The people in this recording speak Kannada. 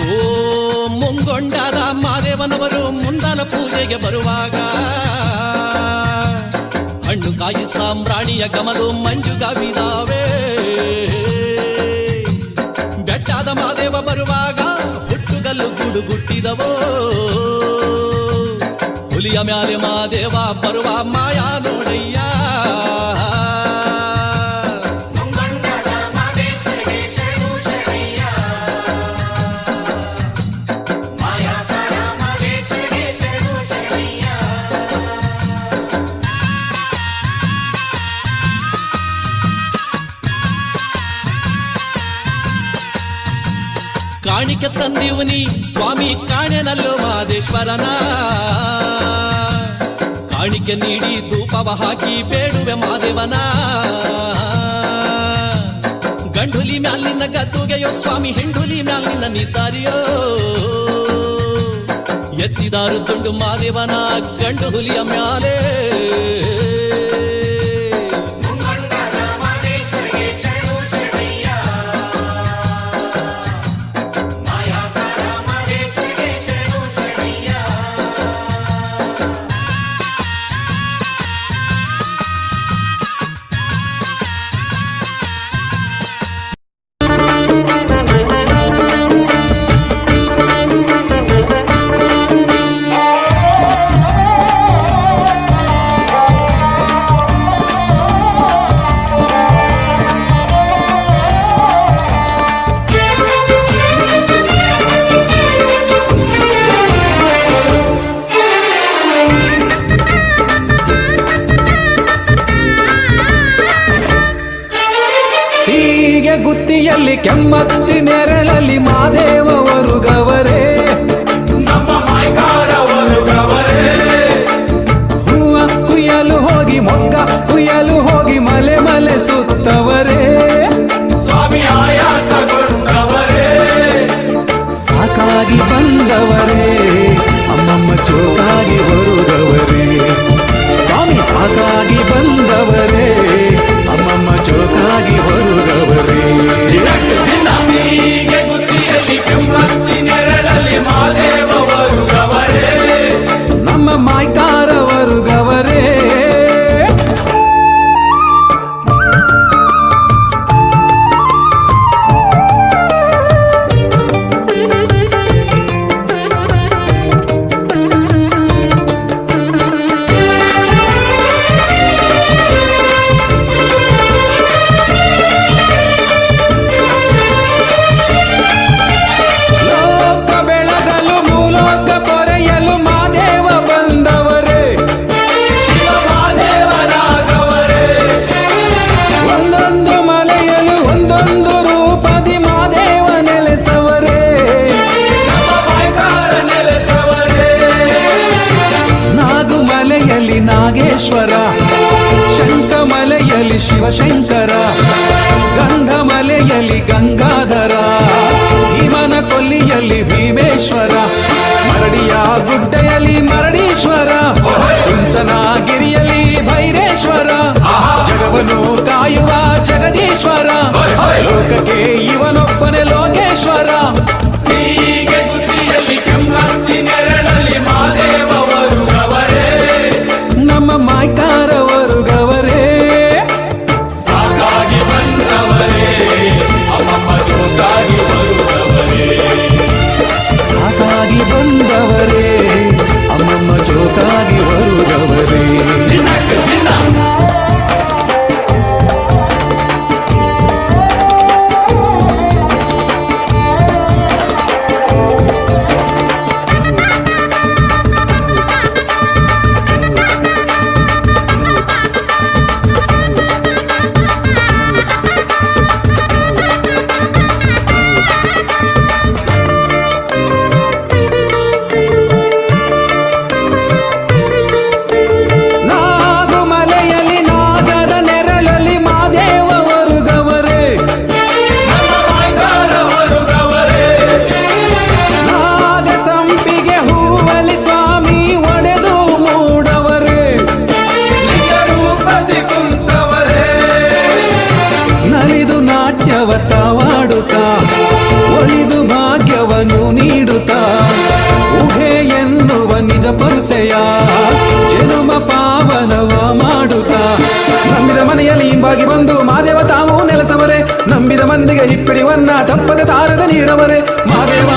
ಓ ಮುಂಗೊಂಡಾದ ಮಾದೇವನವರು ಮುಂದಾನ ಪೂಜೆಗೆ ಬರುವಾಗ ಹಣ್ಣು ಕಾಯಿ ಸಾಮ್ರಾಣಿಯ ಗಮಲು ಮಂಜುಗವಿದಾವೆ. ಬೆಟ್ಟಾದ ಮಾದೇವ ಬರುವಾಗ ಹುಟ್ಟುಗಲ್ಲು ಗುಡುಗುಟ್ಟಿದವೋ. ಹುಲಿಯ ಮ್ಯಾಲೆ ಮಾದೇವ ಬರುವ ಮಾಯಾ ನೋಡಯ್ಯ. ಕಾಣಿಕೆ ತಂದಿವನಿ ಸ್ವಾಮಿ ಕಾಣೆನಲ್ಲೋ ಮಾದೇಶ್ವರನ. ಕಾಣಿಕೆ ನೀಡಿ ಧೂಪವ ಹಾಕಿ ಬೇಡುವೆ ಮಾದೇವನ. ಗಂಡುಲಿ ಮ್ಯಾಲಿನ ಗದ್ದುಗೆಯೋ ಸ್ವಾಮಿ ಹೆಂಡುಲಿ ಮ್ಯಾಲಿನ ನಿದ್ದಾರಿಯೋ. ಎತ್ತಿದಾರು ದುಂಡು ಮಾದೇವನ ಗಂಡು ಹುಲಿಯ ಮ್ಯಾಲೆ. ಗುತ್ತಿಯಲ್ಲಿ ಕೆಮ್ಮತ್ತಿ ನೆರಳಲ್ಲಿ ಮಾದೇವರು ಗವರೇ. ನಮ್ಮ ಮಾಯ್ಕಾರವರು ಗವರೇ. ಹೂವ ಕುಯ್ಯಲು ಹೋಗಿ ಮೊಗ್ಗ ಕುಯ್ಯಲು ಹೋಗಿ ಮಲೆ ಮಲೆ ಸುತ್ತವರೇ. ಸ್ವಾಮಿ ಆಯಾಸಗೊಂಡವರೇ. ಸಾಕಾಗಿ ಬಂದವರೇ ಅಮ್ಮಮ್ಮ ಚೋಕಾಗಿ ಬರುಗವರೇ. ಸ್ವಾಮಿ ಸಾಕಾಗಿ ಬಂದವರೇ ಅಮ್ಮಮ್ಮ ಚೋಕಾಗಿ ಬರುಗವರೇ. ಗುತ್ತಿಯಲ್ಲಿ ಕೆಮ್ಮತ್ತಿ ನೆರಳಲ್ಲಿ ಮಾದೇವರು ಗವರೇ. ನಮ್ಮ ಮಾಯ್ಕಾರವರು ಗವರೇ. ನಾಗೇಶ್ವರ ಶಂಖಮಲೆಯಲ್ಲಿ ಶಿವಶಂಕರ. ಗಂಧಮಲೆಯಲ್ಲಿ ಗಂಗಾಧರ. ಹಿಮನ ಕೊಲ್ಲಿಯಲ್ಲಿ ಭೀಮೇಶ್ವರ. ಮರಡಿಯ ಗುಡ್ಡೆಯಲ್ಲಿ ಮರಡೀಶ್ವರ. ಚುಂಚನಗಿರಿಯಲ್ಲಿ ಭೈರೇಶ್ವರ. ಜಗವನ್ನು ಕಾಯುವ ಜಗದೀಶ್ವರ. ಲೋಕಕ್ಕೆ ಇವನೊಬ್ಬನೇ ಲೋಕೇಶ್ವರ. ಸೀಗೆ ಗುತ್ತಿಯಲ್ಲಿ ಕೆಮ್ಮತ್ತಿ ನೆರಳಲ್ಲಿ ಮಾದೇವರು ಗವರೇ. ನಮ್ಮ ಮಾಯ್ಕಾರವರು ಗವರೇ. ಸಾಕಾಗಿ ಬಂದವರೇ ಅಮ್ಮಮ್ಮ ಜೋಕಾಗಿ ಬರುವವರೇ. ಸಾಕಾಗಿ ಬಂದವರೇ ಅಮ್ಮಮ್ಮ ಜೋಕಾಗಿ ಬರುವವರೇ. ದಿನಕ್ಕೆ ದಿನ ತಾರದೆ ನೀಡವರೇ ಮಾದೇವ